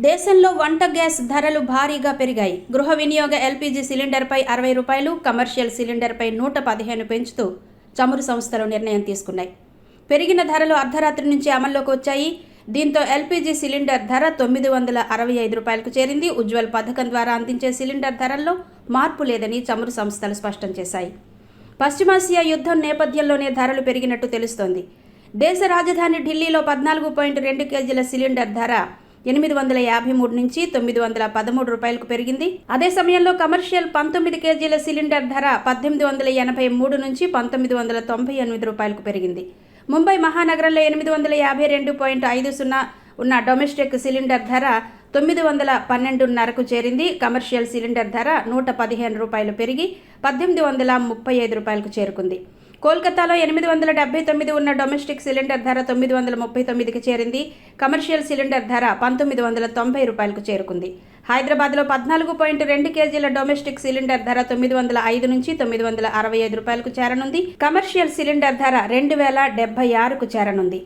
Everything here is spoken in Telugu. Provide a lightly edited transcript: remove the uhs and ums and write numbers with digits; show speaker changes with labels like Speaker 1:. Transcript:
Speaker 1: దేశంలో వంట గ్యాస్ ధరలు భారీగా పెరిగాయి. గృహ వినియోగ ఎల్పీజీ సిలిండర్పై 60 రూపాయలు, కమర్షియల్ సిలిండర్పై 115 పెంచుతూ చమురు సంస్థలు నిర్ణయం తీసుకున్నాయి. పెరిగిన ధరలు అర్ధరాత్రి నుంచి అమల్లోకి వచ్చాయి. దీంతో ఎల్పీజీ సిలిండర్ ధర 965 రూపాయలకు చేరింది. ఉజ్వల్ పథకం ద్వారా అందించే సిలిండర్ ధరల్లో మార్పు లేదని చమురు సంస్థలు స్పష్టం చేశాయి. పశ్చిమాసియా యుద్ధం నేపథ్యంలోనే ధరలు పెరిగినట్టు తెలుస్తోంది. దేశ రాజధాని ఢిల్లీలో 14.2 కేజీల సిలిండర్ ధర 853 నుంచి 913 రూపాయలకు పెరిగింది. అదే సమయంలో కమర్షియల్ 19 కేజీల సిలిండర్ ధర 1883 నుంచి 1998 రూపాయలకు పెరిగింది. ముంబై మహానగరంలో 852.50 ఉన్న డొమెస్టిక్ సిలిండర్ ధర 912.5కు చేరింది. కమర్షియల్ సిలిండర్ ధర 115 రూపాయలు పెరిగి 1835 రూపాయలకు చేరుకుంది. కోల్కతాలో 879 ఉన్న డొమెస్టిక్ సిలిండర్ ధర 939కి చేరింది. కమర్షియల్ సిలిండర్ ధర 1990 రూపాయలకు చేరుకుంది. హైదరాబాద్లో 14.2 కేజీల డొమెస్టిక్ సిలిండర్ ధర 905 నుంచి 965 రూపాయలకు చేరనుంది. కమర్షియల్ సిలిండర్ ధర 2076కు చేరనుంది.